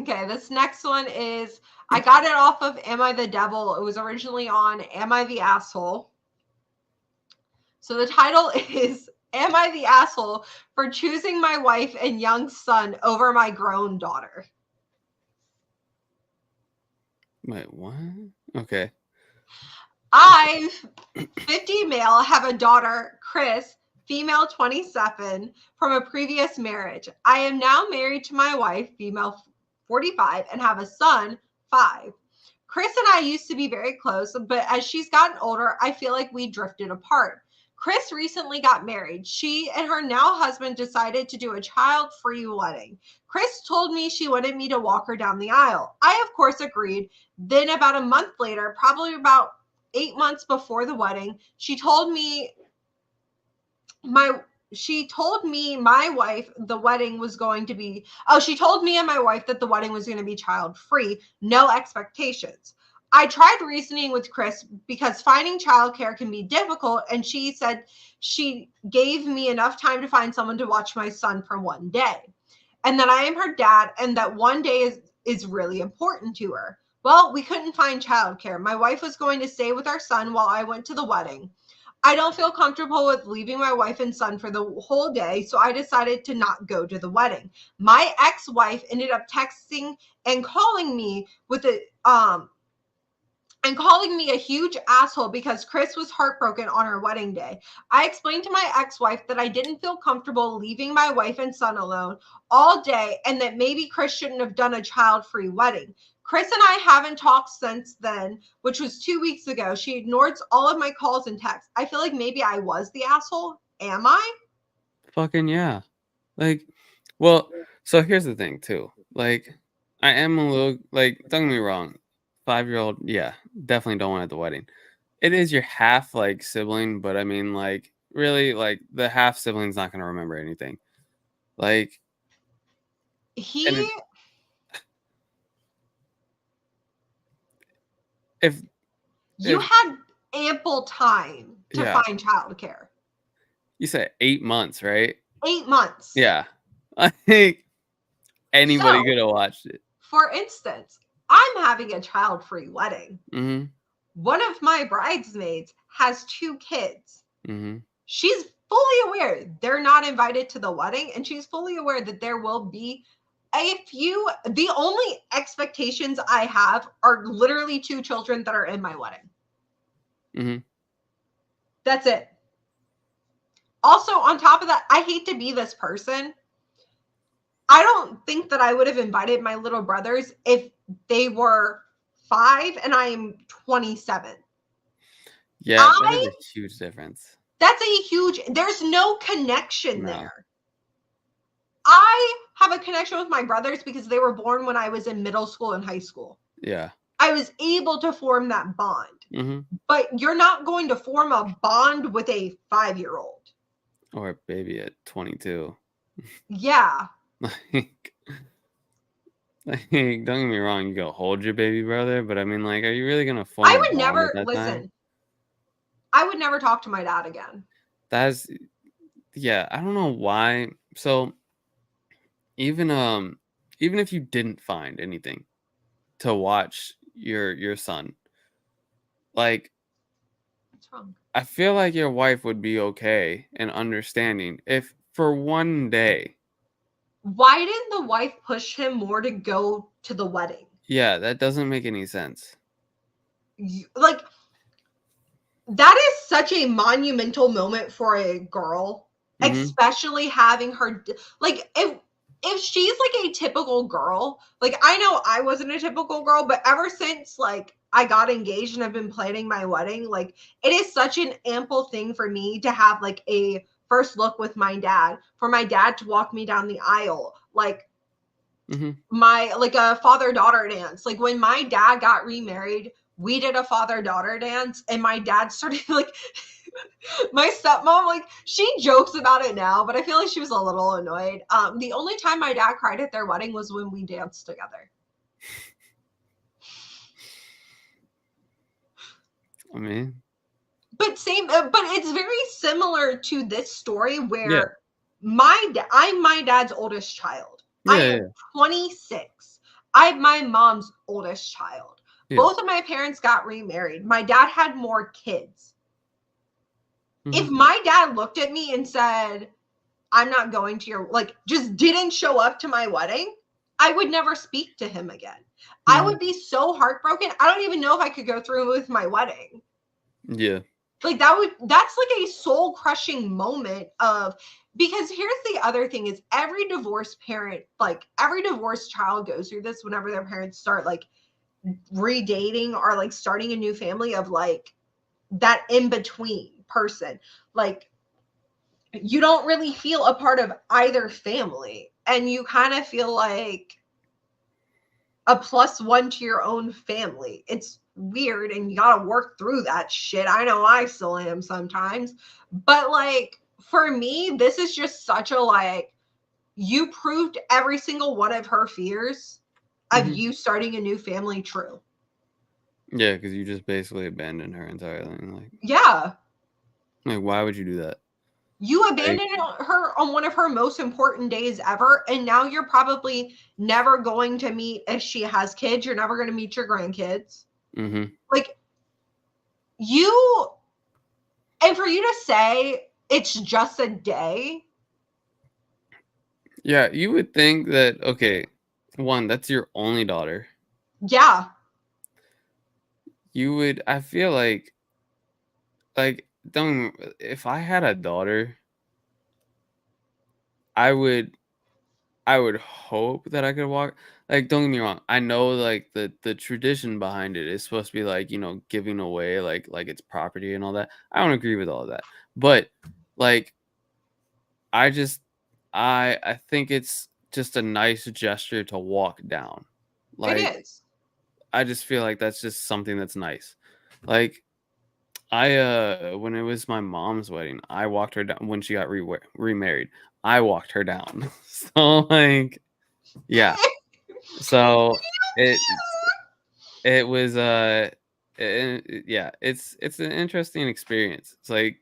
Okay, this next one is, I got it off of Am I the Devil? It was originally on Am I the Asshole? So the title is, Am I the Asshole for choosing my wife and young son over my grown daughter? Wait, what? Okay. I, 50 male, have a daughter, Chris, female 27, from a previous marriage. I am now married to my wife, female 45, and have a son, 5. Chris and I used to be very close, but as she's gotten older, I feel like we drifted apart. Chris recently got married. She and her now husband decided to do a child-free wedding. Chris told me she wanted me to walk her down the aisle. I, of course, agreed. Then about a month later, probably about 8 months before the wedding, she told me my wife the wedding was going to be she told me and my wife that the wedding was going to be child free, no expectations. I tried reasoning with Chris because finding childcare can be difficult, and she said she gave me enough time to find someone to watch my son for one day, and that I am her dad, and that one day is really important to her. Well, we couldn't find childcare. My wife was going to stay with our son while I went to the wedding. I don't feel comfortable with leaving my wife and son for the whole day, so I decided to not go to the wedding. My ex-wife ended up texting and calling me a huge asshole because Chris was heartbroken on her wedding day. I explained to my ex-wife that I didn't feel comfortable leaving my wife and son alone all day, and that maybe Chris shouldn't have done a child-free wedding. Chris and I haven't talked since then, which was 2 weeks ago. She ignores all of my calls and texts. I feel like maybe I was the asshole. Am I? Fucking yeah. Like, well, so here's the thing too. Like, I am a little like, don't get me wrong, 5-year-old, yeah, definitely don't want it at the wedding. It is your half like sibling, but I mean, like, really, like the half sibling's not gonna remember anything. Like, and if You had ample time to find childcare. You said 8 months, right? 8 months. Yeah. I think anybody could have watched it. For instance, I'm having a child-free wedding. Mm-hmm. One of my bridesmaids has 2 kids. Mm-hmm. She's fully aware they're not invited to the wedding, and she's fully aware that there will be the only expectations I have are literally 2 children that are in my wedding. Mm-hmm. That's it. Also, on top of that, I hate to be this person. I don't think that I would have invited my little brothers if they were 5 and I am 27. Yeah, that is a huge difference. There's no connection there. I have a connection with my brothers because they were born when I was in middle school and high school. Yeah. I was able to form that bond. Mm-hmm. But you're not going to form a bond with a 5-year-old. Or a baby at 22. Yeah. Like, don't get me wrong, you go hold your baby brother, but I mean, like, are you really gonna form? I would never listen. I would never talk to my dad again. Yeah, I don't know why. So even if you didn't find anything to watch your son, like, what's wrong? I feel like your wife would be okay and understanding if for one day. Why didn't the wife push him more to go to the wedding? Yeah, that doesn't make any sense. Like, that is such a monumental moment for a girl, especially having her, like, if she's like a typical girl, like, I know I wasn't a typical girl, but ever since, like, I got engaged and I've been planning my wedding, like, it is such an ample thing for me to have, like, a first look with my dad, for my dad to walk me down the aisle, like, like a father-daughter dance. Like, when my dad got remarried, we did a father-daughter dance, and my dad started, like, my stepmom, like, she jokes about it now, but I feel like she was a little annoyed. The only time my dad cried at their wedding was when we danced together. I mean, but it's very similar to this story where I'm my dad's oldest child. I am 26. I'm my mom's oldest child. Yeah. Both of my parents got remarried. My dad had more kids. If my dad looked at me and said, I'm not going to your, like, just didn't show up to my wedding, I would never speak to him again. I would be so heartbroken. I don't even know if I could go through with my wedding. Yeah. Like, that's like a soul crushing moment of, because here's the other thing is every divorced parent, like every divorced child goes through this whenever their parents start like redating or like starting a new family, of like that in between person. Like, you don't really feel a part of either family, and you kind of feel like a plus one to your own family. It's weird, and you gotta work through that shit. I know I still am sometimes, but like for me, this is just such a like, you proved every single one of her fears of you starting a new family true. Yeah, because you just basically abandoned her entirely. Like, yeah, like why would you do that? you abandoned her on one of her most important days ever, and now you're probably never going to meet, if she has kids, you're never going to meet your grandkids. Like, you, and for you to say it's just a day. Yeah, you would think that, okay, one, that's your only daughter. Yeah. You would, I feel like, don't, if I had a daughter, I would hope that I could walk. Like, don't get me wrong. I know like the tradition behind it is supposed to be like, giving away like it's property and all that. I don't agree with all of that. But like I think it's just a nice gesture to walk down. It Like, is. I just feel like that's just something that's nice. Like, I when it was my mom's wedding, I walked her down when she got remarried. I walked her down. So like, yeah. So it was yeah, it's an interesting experience. It's like,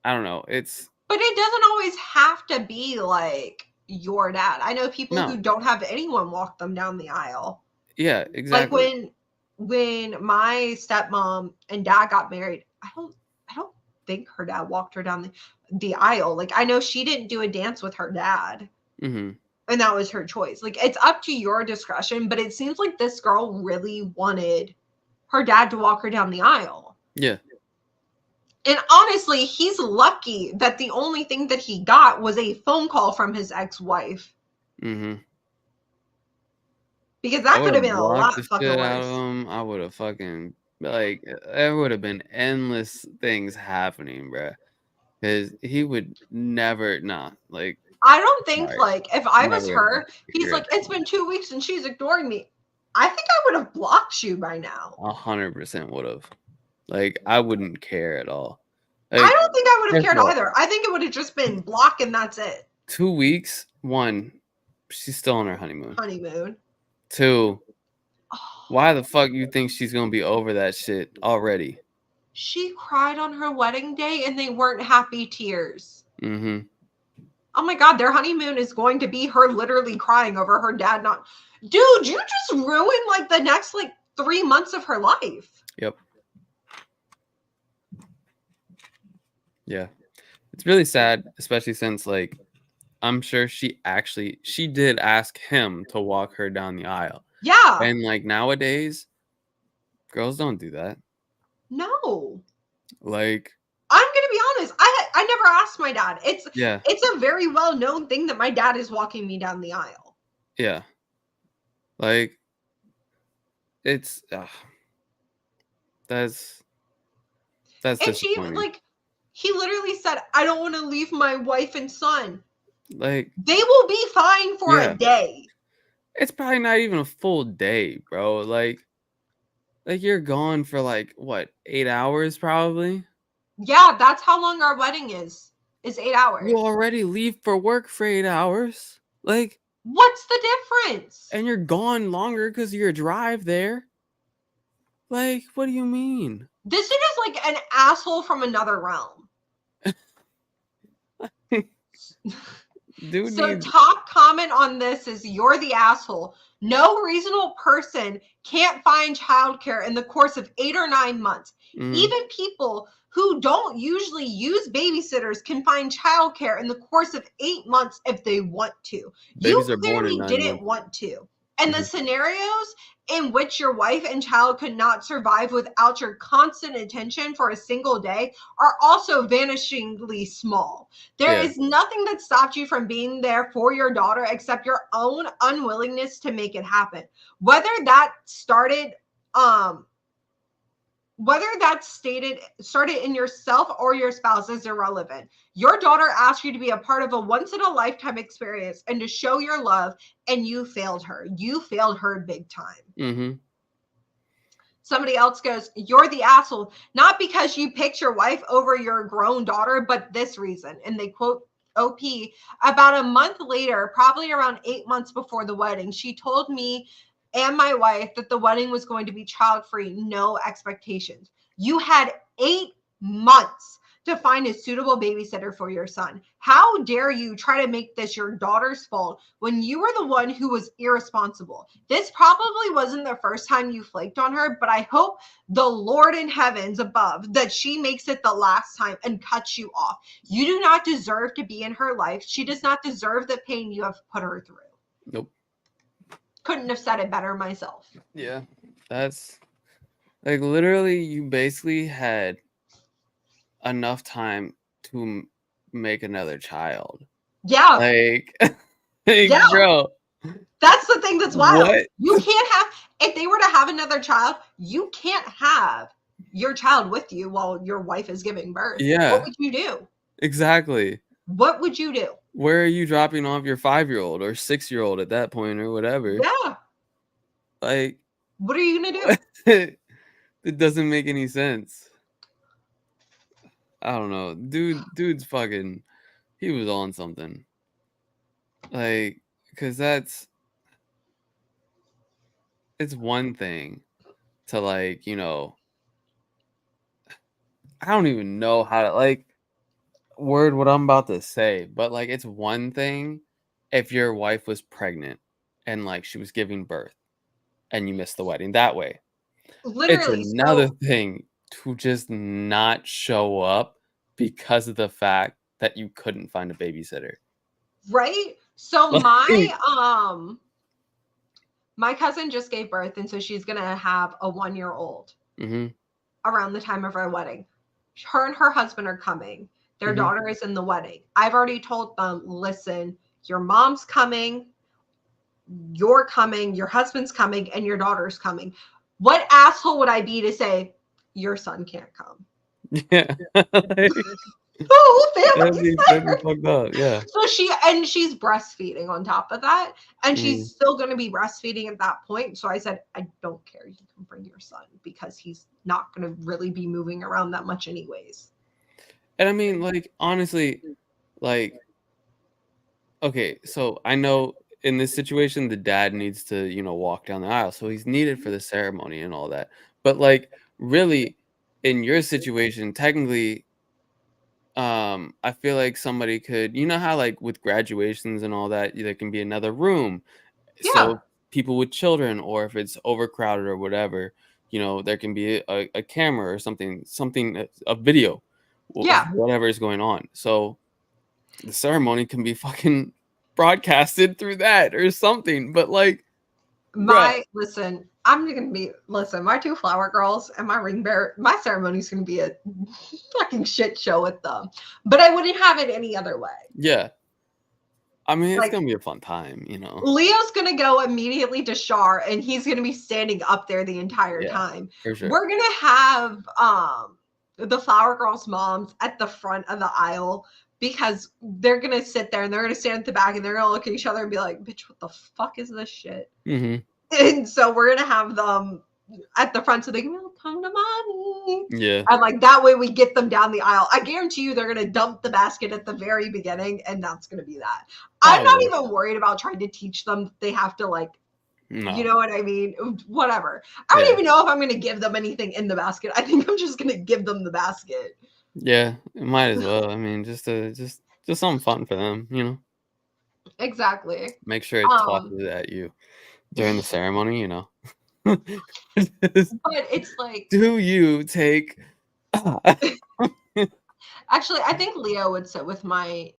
I don't know. It's But it doesn't always have to be like your dad. I know people who no. don't have anyone walk them down the aisle. Yeah, Like exactly. when my stepmom and dad got married, I don't think her dad walked her down the aisle. Like, I know she didn't do a dance with her dad. And that was her choice. Like, it's up to your discretion, but it seems like this girl really wanted her dad to walk her down the aisle. Yeah. And honestly, he's lucky that the only thing that he got was a phone call from his ex-wife. Because that could have been a Blocked lot the fucking shit out of worse. him. I would have fucking, like, there would have been endless things happening, bruh. Because he would never, like, I don't think, sorry, like, if I was never her, he's hear like, it. it's been 2 weeks and she's ignoring me. I think I would have blocked you by now. 100% would have. Like, I wouldn't care at all. I Like, don't think I would have first of cared all, either. I think it would have just been block and that's it. 2 weeks. 1, she's still on her honeymoon. Honeymoon. 2, why the fuck you think she's gonna be over that shit already? She cried on her wedding day and they weren't happy tears. Oh my God, their honeymoon is going to be her literally crying over her dad not. Dude, you just ruined like the next like 3 months of her life. Yep. Yeah. It's really sad, especially since, like, I'm sure she did ask him to walk her down the aisle. Yeah. And like nowadays, girls don't do that. No. Like, I'm gonna be honest. I never asked my dad. It's yeah. It's a very well known thing that my dad is walking me down the aisle. Yeah. Like, it's that's And disappointing. like, he literally said, I don't want to leave my wife and son. Like, they will be fine for a day. It's probably not even a full day, bro. Like you're gone for like what, 8 hours probably? Yeah, that's how long our wedding is 8 hours. You already leave for work for 8 hours. Like, what's the difference? And you're gone longer because of your drive there. Like, what do you mean? This dude is like an asshole from another realm. Dude, so top comment on this is, you're the asshole. No reasonable person can't find childcare in the course of 8 or 9 months. Even people who don't usually use babysitters can find childcare in the course of 8 months if they want to. Babies You are born in clearly 9 didn't months. want to. And the scenarios in which your wife and child could not survive without your constant attention for a single day are also vanishingly small. There Yeah. is nothing that stopped you from being there for your daughter except your own unwillingness to make it happen. Whether that started started in yourself or your spouse is irrelevant. Your daughter asked you to be a part of a once in a lifetime experience and to show your love, and you failed her. You failed her big time. Somebody else goes, you're the asshole, not because you picked your wife over your grown daughter, but this reason. And they quote OP, about a month later, probably around 8 months before the wedding, she told me and my wife that the wedding was going to be child-free, no expectations. You had 8 months to find a suitable babysitter for your son. How dare you try to make this your daughter's fault when you were the one who was irresponsible? This probably wasn't the first time you flaked on her, but I hope the Lord in heavens above that she makes it the last time and cuts you off. You do not deserve to be in her life. She does not deserve the pain you have put her through. Nope. Couldn't have said it better myself. Yeah. That's like literally you basically had enough time to make another child. Yeah. Like Yeah. bro. That's the thing that's wild. What? You can't have, if they were to have another child, you can't have your child with you while your wife is giving birth. Yeah. What would you do? Exactly. What would you do? Where are you dropping off your 5-year-old or 6-year-old at that point or whatever? Yeah. Like, what are you gonna do? It doesn't make any sense. I don't know. Dude's fucking, he was on something. Like, because it's one thing to like, you know, I don't even know how to like word what I'm about to say, but like it's one thing if your wife was pregnant and like she was giving birth and you missed the wedding that way. Literally. It's another thing to just not show up because of the fact that you couldn't find a babysitter. Right? So my cousin just gave birth, and so she's gonna have a 1-year-old around the time of our wedding. Her and her husband are coming. Their daughter is in the wedding. I've already told them, listen, your mom's coming, you're coming, your husband's coming, and your daughter's coming. What asshole would I be to say your son can't come? Yeah. Oh, family. That'd be fucked up. Yeah. So she's breastfeeding on top of that, and she's still going to be breastfeeding at that point. So I said, I don't care. You can bring your son because he's not going to really be moving around that much anyways. And I mean, like, honestly, like, okay, so I know in this situation, the dad needs to, you know, walk down the aisle. So he's needed for the ceremony and all that. But like, really, in your situation, technically, I feel like somebody could, you know how like with graduations and all that, there can be another room. Yeah. So people with children, or if it's overcrowded or whatever, you know, there can be a camera or something, a video, yeah, whatever is going on. So the ceremony can be fucking broadcasted through that or something. But like, my two flower girls and my ring bearer, my ceremony's gonna be a fucking shit show with them, but I wouldn't have it any other way. Yeah, I mean, it's like, gonna be a fun time, you know. Leo's gonna go immediately to Shar, and he's gonna be standing up there the entire time. For sure. We're gonna have the flower girls' moms at the front of the aisle, because they're gonna sit there and they're gonna stand at the back and they're gonna look at each other and be like, bitch, what the fuck is this shit? And so we're gonna have them at the front so they can be like, come to mommy. Yeah. And like that way we get them down the aisle. I guarantee you they're gonna dump the basket at the very beginning, and that's gonna be that. I'm not even worried about trying to teach them they have to like, you know what I mean? Whatever. I don't even know if I'm gonna give them anything in the basket. I think I'm just gonna give them the basket. Yeah, it might as well. I mean, just something fun for them, you know. Exactly. Make sure it tosses at you. during the ceremony, you know. But it's like, do you take actually, I think Leo would sit with my